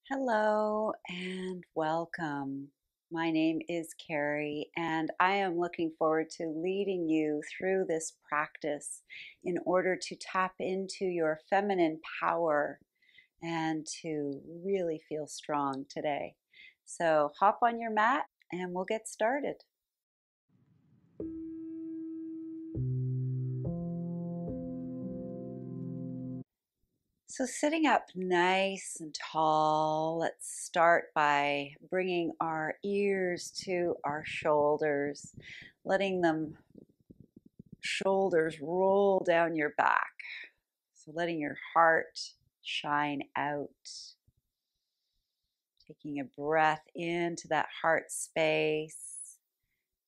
Hello and welcome. My name is Carrie, and I am looking forward to leading you through this practice in order to tap into your feminine power and to really feel strong today. So, hop on your mat and we'll get started. So, sitting up nice and tall, let's start by bringing our ears to our shoulders, letting them shoulders roll down your back. So, letting your heart shine out. Taking a breath into that heart space.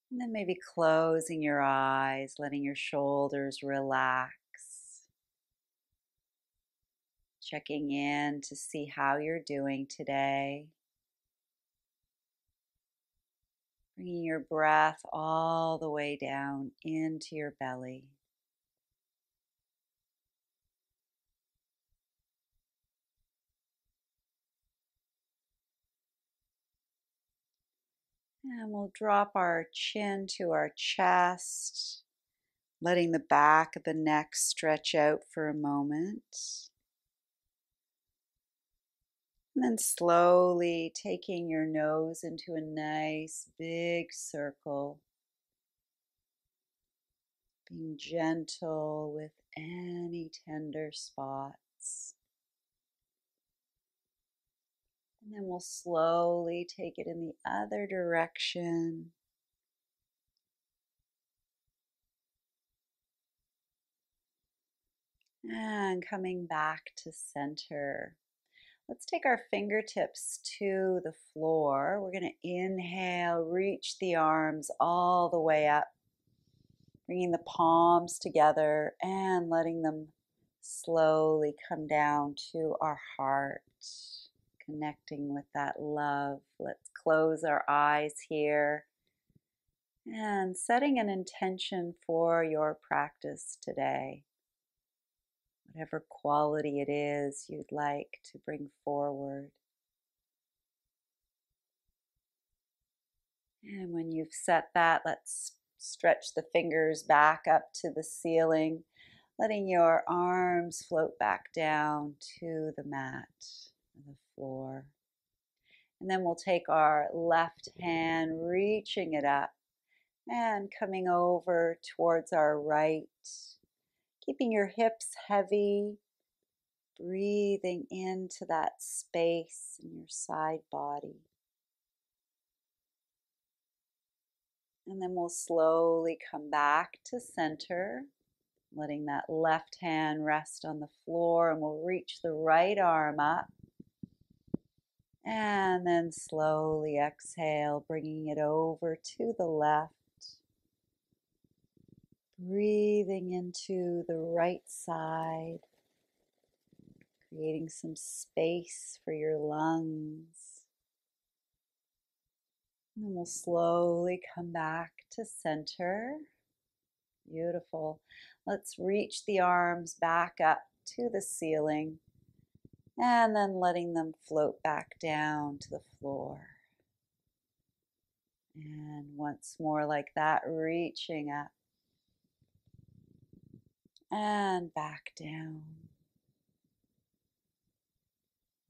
And then maybe closing your eyes, letting your shoulders relax. Checking in to see how you're doing today. Bringing your breath all the way down into your belly. And we'll drop our chin to our chest, letting the back of the neck stretch out for a moment. And then slowly taking your nose into a nice big circle, being gentle with any tender spots. And then we'll slowly take it in the other direction. And coming back to center. Let's take our fingertips to the floor. We're going to inhale, reach the arms all the way up, bringing the palms together and letting them slowly come down to our heart, connecting with that love. Let's close our eyes here and setting an intention for your practice today. Whatever quality it is you'd like to bring forward. And when you've set that, let's stretch the fingers back up to the ceiling, letting your arms float back down to the mat, the floor. And then we'll take our left hand, reaching it up and coming over towards our right, keeping your hips heavy, breathing into that space in your side body. And then we'll slowly come back to center, letting that left hand rest on the floor, and we'll reach the right arm up. And then slowly exhale, bringing it over to the left. Breathing into the right side, creating some space for your lungs. And then we'll slowly come back to center. Beautiful. Let's reach the arms back up to the ceiling and then letting them float back down to the floor. And once more like that, reaching up and back down.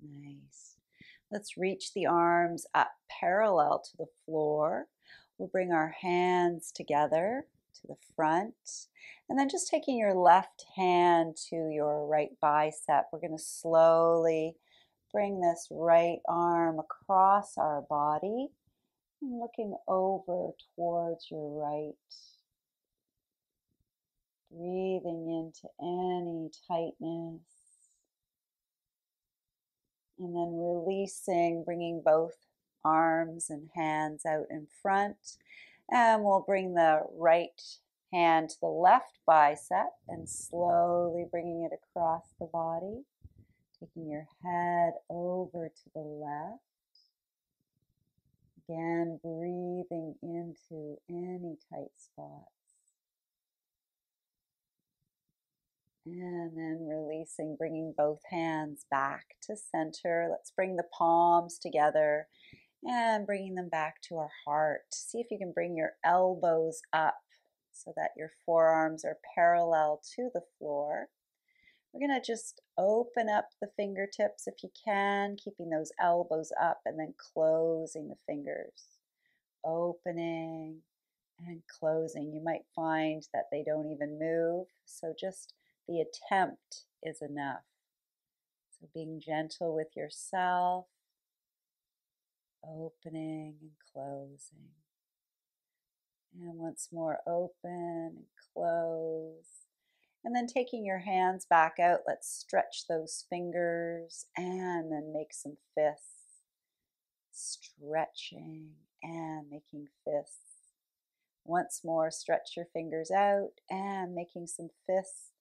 Nice. Let's reach the arms up parallel to the floor. We'll bring our hands together to the front. And then just taking your left hand to your right bicep, we're going to slowly bring this right arm across our body and looking over towards your right. Breathing into any tightness. And then releasing, bringing both arms and hands out in front. And we'll bring the right hand to the left bicep and slowly bringing it across the body. Taking your head over to the left. Again, breathing into any tight spots. And then releasing, bringing both hands back to center. Let's bring the palms together and bringing them back to our heart. See if you can bring your elbows up so that your forearms are parallel to the floor. We're going to just open up the fingertips if you can, keeping those elbows up and then closing the fingers. Opening and closing. You might find that they don't even move, so just the attempt is enough. So being gentle with yourself, opening and closing. And once more, open and close. And then taking your hands back out, let's stretch those fingers and then make some fists. Stretching and making fists. Once more, stretch your fingers out and making some fists.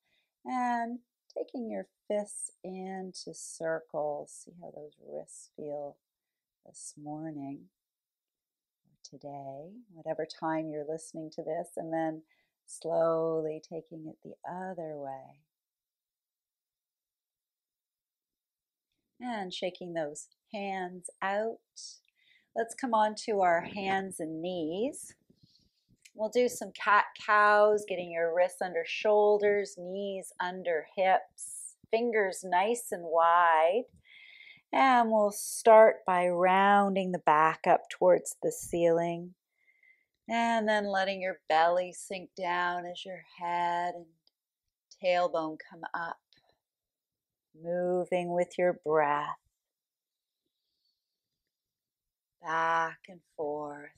And taking your fists into circles. See how those wrists feel this morning or today, whatever time you're listening to this. And then slowly taking it the other way. And shaking those hands out. Let's come on to our hands and knees. We'll do some cat-cows, getting your wrists under shoulders, knees under hips, fingers nice and wide. And we'll start by rounding the back up towards the ceiling. And then letting your belly sink down as your head and tailbone come up. Moving with your breath. Back and forth.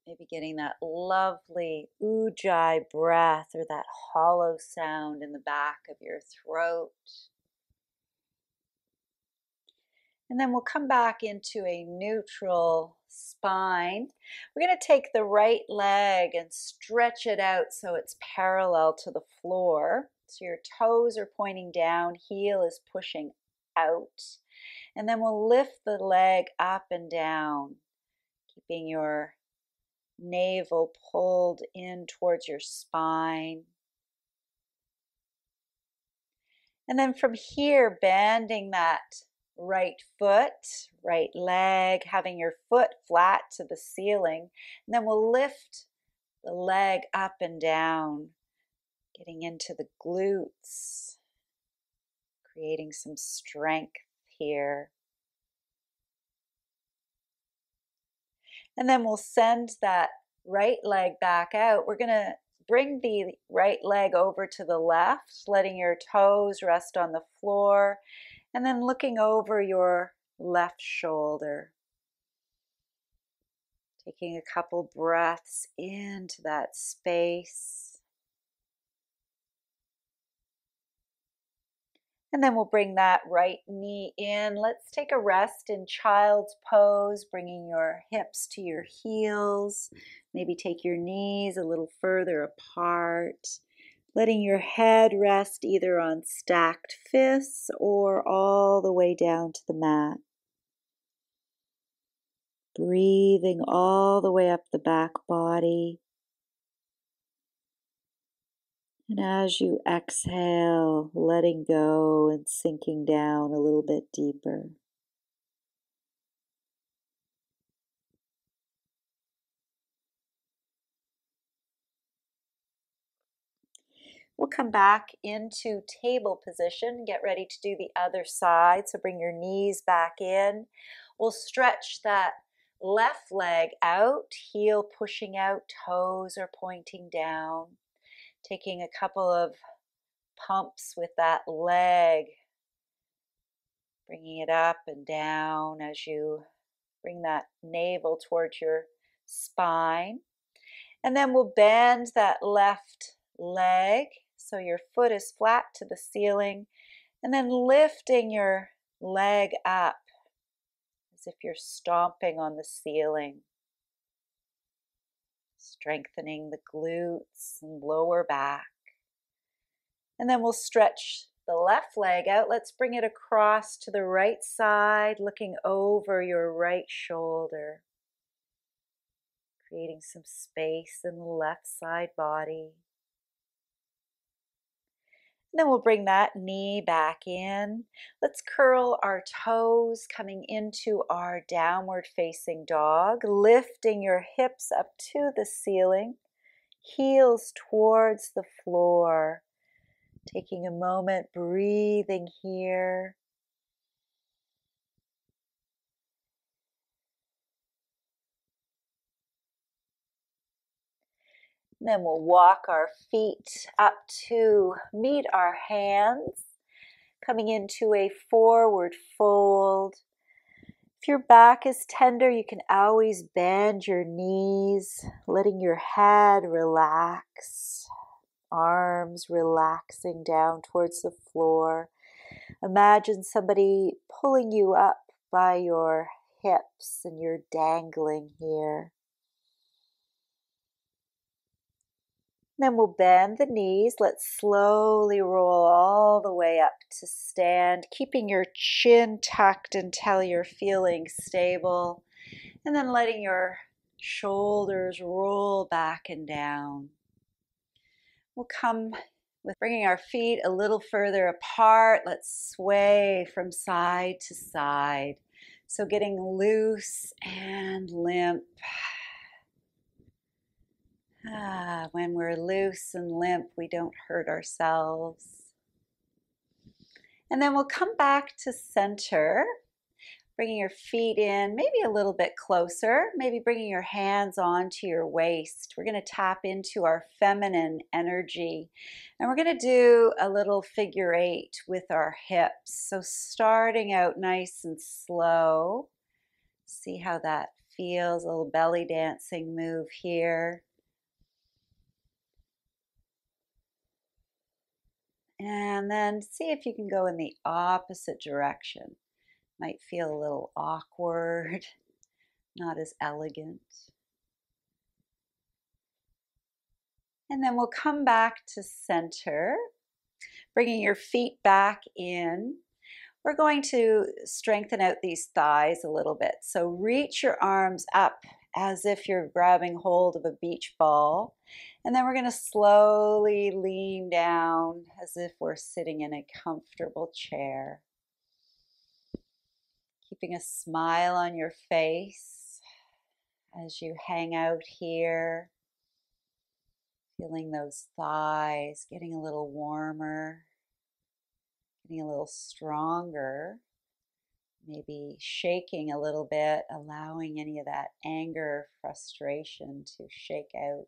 Maybe getting that lovely ujjayi breath or that hollow sound in the back of your throat. And then we'll come back into a neutral spine. We're going to take the right leg and stretch it out so it's parallel to the floor. So your toes are pointing down, heel is pushing out. And then we'll lift the leg up and down, keeping your navel pulled in towards your spine. And then from here, bending that right foot, right leg, having your foot flat to the ceiling. And then we'll lift the leg up and down, getting into the glutes, creating some strength here. And then we'll send that right leg back out. We're going to bring the right leg over to the left, letting your toes rest on the floor, and then looking over your left shoulder. Taking a couple breaths into that space. And then we'll bring that right knee in. Let's take a rest in child's pose, bringing your hips to your heels. Maybe take your knees a little further apart. Letting your head rest either on stacked fists or all the way down to the mat. Breathing all the way up the back body. And as you exhale, letting go and sinking down a little bit deeper. We'll come back into table position. Get ready to do the other side. So bring your knees back in. We'll stretch that left leg out, heel pushing out, toes are pointing down. Taking a couple of pumps with that leg, bringing it up and down as you bring that navel towards your spine. And then we'll bend that left leg so your foot is flat to the ceiling, and then lifting your leg up as if you're stomping on the ceiling. Strengthening the glutes and lower back. And then we'll stretch the left leg out. Let's bring it across to the right side, looking over your right shoulder. creating some space in the left side body. Then we'll bring that knee back in. Let's curl our toes coming into our downward facing dog, lifting your hips up to the ceiling, heels towards the floor. Taking a moment, breathing here. Then we'll walk our feet up to meet our hands, coming into a forward fold. If your back is tender, you can always bend your knees, letting your head relax, arms relaxing down towards the floor. Imagine somebody pulling you up by your hips and you're dangling here. Then we'll bend the knees. Let's slowly roll all the way up to stand, keeping your chin tucked until you're feeling stable, and then letting your shoulders roll back and down. We'll come with bringing our feet a little further apart. Let's sway from side to side. So getting loose and limp. When we're loose and limp, we don't hurt ourselves. And then we'll come back to center, bringing your feet in, maybe a little bit closer, maybe bringing your hands onto your waist. We're going to tap into our feminine energy. And we're going to do a little figure 8 with our hips. So starting out nice and slow. See how that feels, a little belly dancing move here. And then see if you can go in the opposite direction. Might feel a little awkward, not as elegant. And then we'll come back to center, bringing your feet back in. We're going to strengthen out these thighs a little bit. So reach your arms up as if you're grabbing hold of a beach ball. And then we're going to slowly lean down as if we're sitting in a comfortable chair. Keeping a smile on your face as you hang out here. Feeling those thighs getting a little warmer, getting a little stronger. Maybe shaking a little bit, allowing any of that anger, frustration to shake out.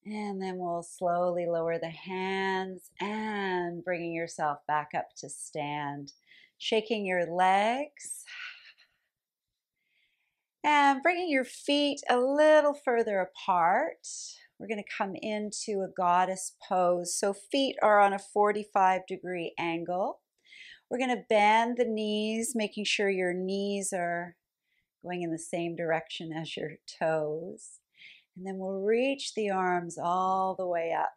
And then we'll slowly lower the hands and bringing yourself back up to stand. Shaking your legs. And bringing your feet a little further apart. We're going to come into a goddess pose. So feet are on a 45-degree angle. We're going to bend the knees, making sure your knees are going in the same direction as your toes. And then we'll reach the arms all the way up,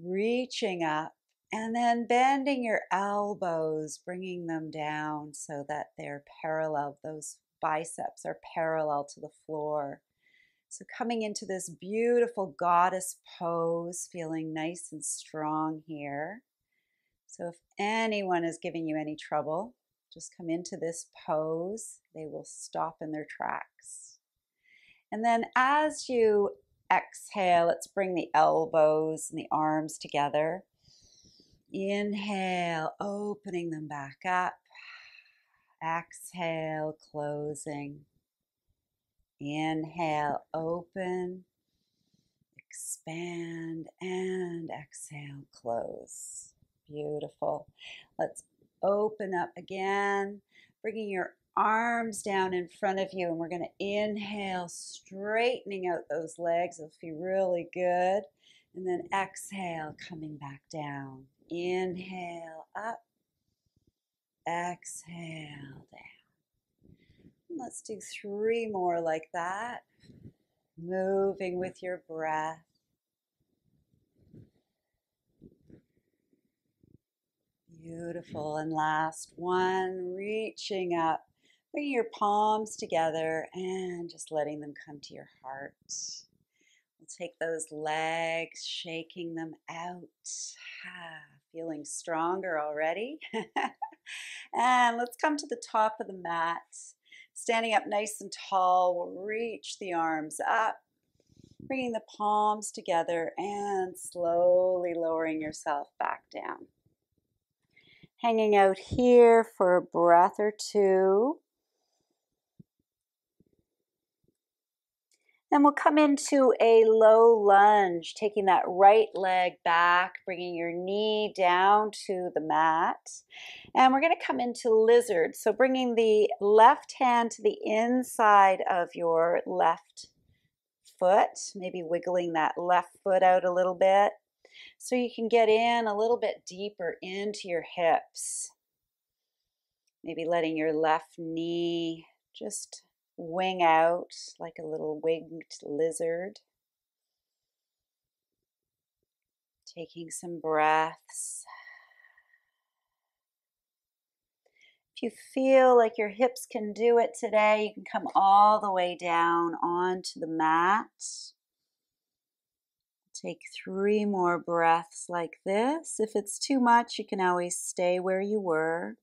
reaching up, and then bending your elbows, bringing them down so that they're parallel. Those biceps are parallel to the floor. So coming into this beautiful goddess pose, feeling nice and strong here. So if anyone is giving you any trouble, just come into this pose. They will stop in their tracks. And then as you exhale, let's bring the elbows and the arms together. Inhale, opening them back up. Exhale, closing. Inhale, open, expand, and exhale, close. Beautiful. Let's open up again, bringing your arms down in front of you, and we're going to inhale, straightening out those legs. It'll feel really good. And then exhale, coming back down. Inhale, up. Exhale, down. And let's do 3 more like that. Moving with your breath. Beautiful. And last one, reaching up, Bring your palms together and just letting them come to your heart. We'll take those legs, shaking them out. Feeling stronger already. And let's come to the top of the mat. Standing up nice and tall, we'll reach the arms up, bringing the palms together and slowly lowering yourself back down. Hanging out here for a breath or two. And we'll come into a low lunge, taking that right leg back, bringing your knee down to the mat. And we're going to come into lizard. So bringing the left hand to the inside of your left foot, maybe wiggling that left foot out a little bit so you can get in a little bit deeper into your hips. Maybe letting your left knee just wing out like a little winged lizard. Taking some breaths. If you feel like your hips can do it today, you can come all the way down onto the mat. Take 3 more breaths like this. If it's too much, you can always stay where you were.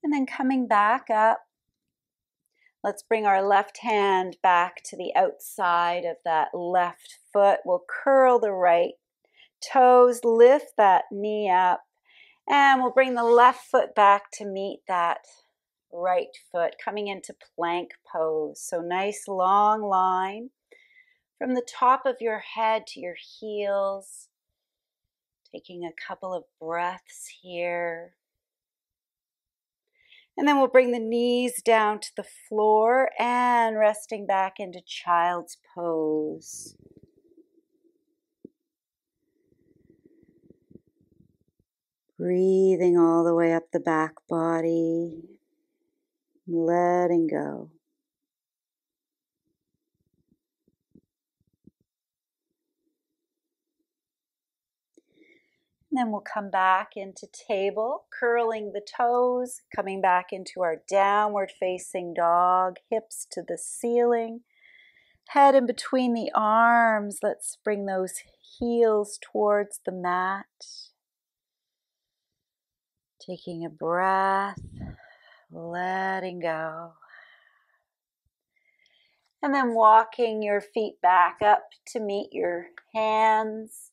And then coming back up, let's bring our left hand back to the outside of that left foot. We'll curl the right toes, lift that knee up, and we'll bring the left foot back to meet that right foot, coming into plank pose. So nice long line from the top of your head to your heels. Taking a couple of breaths here. And then we'll bring the knees down to the floor and resting back into child's pose. Breathing all the way up the back body, letting go. And then we'll come back into table, curling the toes, coming back into our downward facing dog, hips to the ceiling, head in between the arms. Let's bring those heels towards the mat. Taking a breath, letting go. And then walking your feet back up to meet your hands.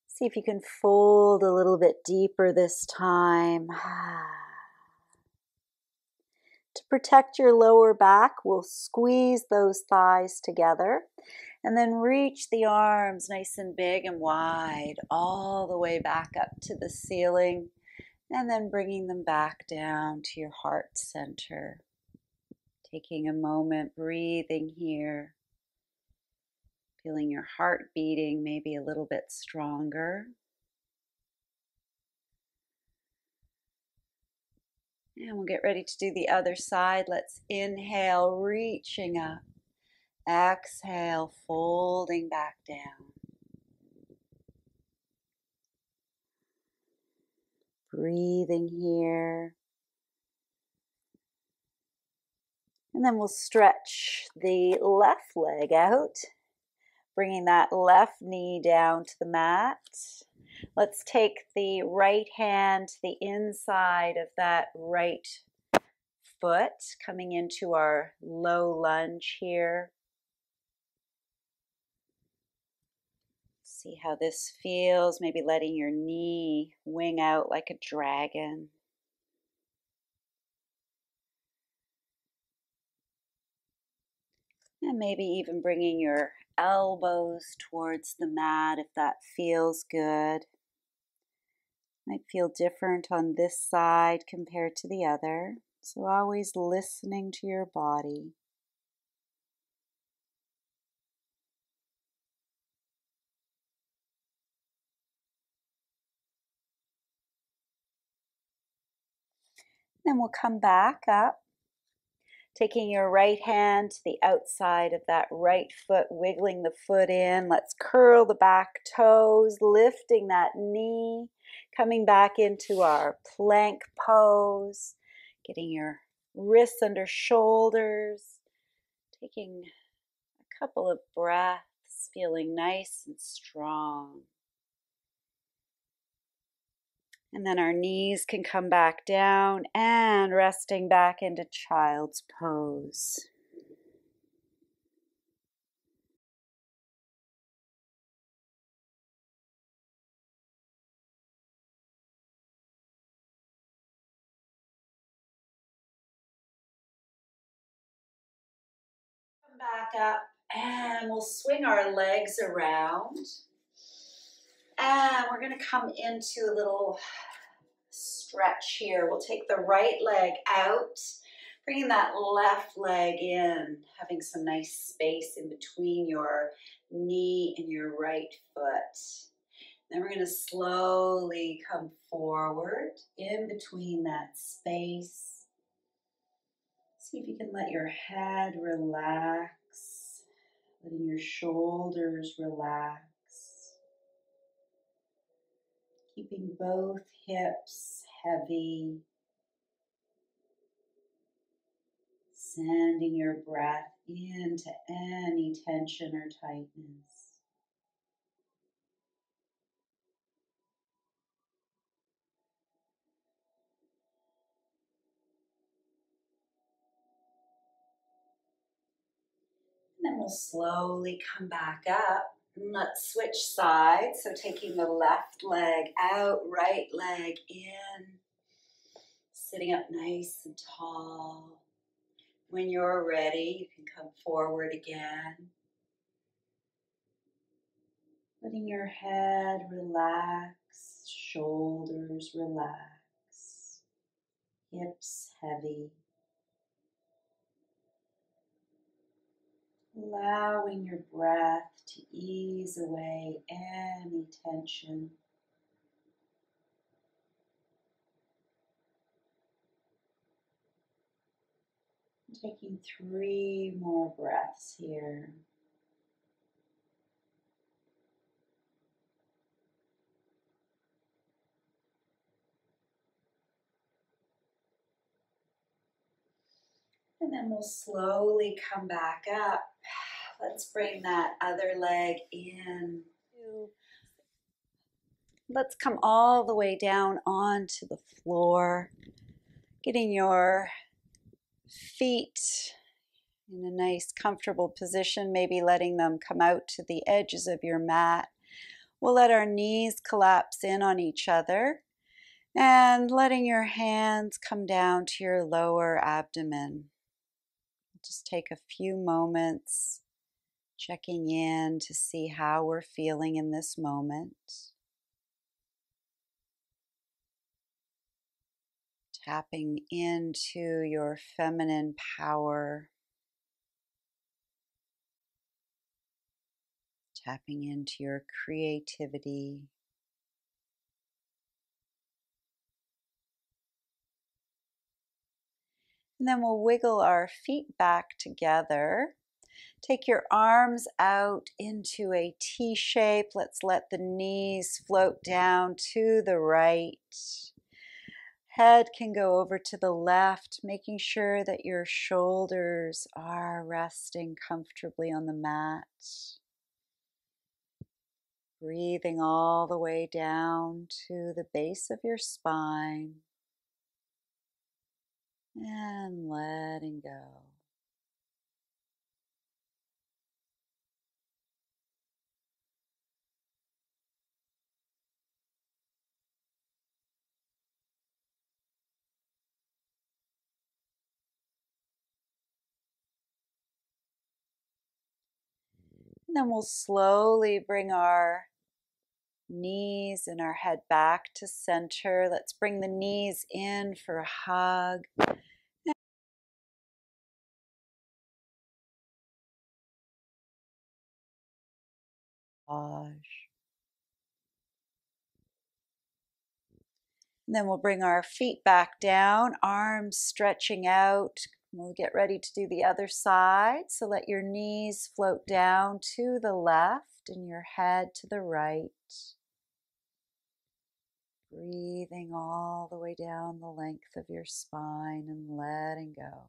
See if you can fold a little bit deeper this time. To protect your lower back, we'll squeeze those thighs together and then reach the arms nice and big and wide all the way back up to the ceiling and then bringing them back down to your heart center. Taking a moment, breathing here. Feeling your heart beating maybe a little bit stronger. And we'll get ready to do the other side. Let's inhale, reaching up. Exhale, folding back down. Breathing here. And then we'll stretch the left leg out. Bringing that left knee down to the mat. Let's take the right hand to the inside of that right foot, coming into our low lunge here. See how this feels, maybe letting your knee wing out like a dragon. And maybe even bringing your elbows towards the mat if that feels good. Might feel different on this side compared to the other. So always listening to your body. Then we'll come back up. Taking your right hand to the outside of that right foot, wiggling the foot in. Let's curl the back toes, lifting that knee, coming back into our plank pose, getting your wrists under shoulders, taking a couple of breaths, feeling nice and strong. And then our knees can come back down and resting back into child's pose. Come back up and we'll swing our legs around. And we're going to come into a little stretch here. We'll take the right leg out, bringing that left leg in, having some nice space in between your knee and your right foot. Then we're going to slowly come forward in between that space. See if you can let your head relax, letting your shoulders relax. Keeping both hips heavy. Sending your breath into any tension or tightness. And then we'll slowly come back up. And let's switch sides. So taking the left leg out, right leg in. Sitting up nice and tall. When you're ready, you can come forward again. Letting your head relax, shoulders relax, hips heavy. Allowing your breath to ease away any tension. Taking 3 more breaths here. And then we'll slowly come back up. Let's bring that other leg in. Let's come all the way down onto the floor. Getting your feet in a nice comfortable position, maybe letting them come out to the edges of your mat. We'll let our knees collapse in on each other and letting your hands come down to your lower abdomen. Just take a few moments checking in to see how we're feeling in this moment. Tapping into your feminine power. Tapping into your creativity. And then we'll wiggle our feet back together. Take your arms out into a T shape. Let's let the knees float down to the right. Head can go over to the left, making sure that your shoulders are resting comfortably on the mat. Breathing all the way down to the base of your spine. And letting go. And then we'll slowly bring our knees and our head back to center. Let's bring the knees in for a hug. Massage. And then we'll bring our feet back down, arms stretching out, We'll get ready to do the other side. So let your knees float down to the left and your head to the right. Breathing all the way down the length of your spine and letting go.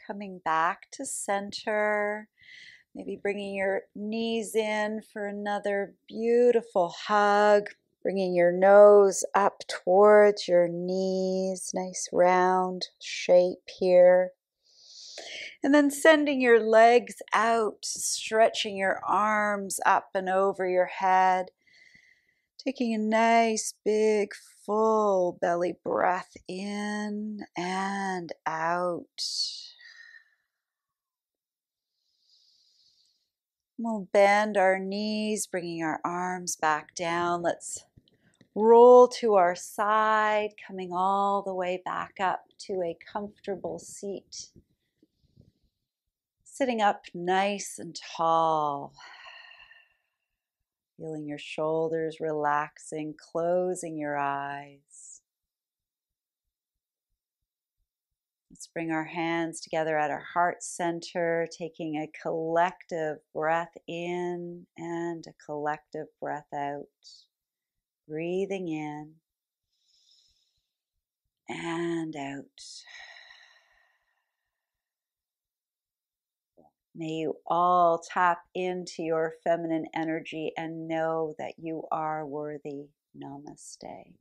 Coming back to center, maybe bringing your knees in for another beautiful hug, bringing your nose up towards your knees, nice round shape here. And then sending your legs out, stretching your arms up and over your head. Taking a nice big full belly breath in and out. We'll bend our knees, bringing our arms back down. Let's roll to our side, coming all the way back up to a comfortable seat. Sitting up nice and tall. Feeling your shoulders relaxing, closing your eyes. Let's bring our hands together at our heart center, taking a collective breath in and a collective breath out. Breathing in and out. May you all tap into your feminine energy and know that you are worthy. Namaste.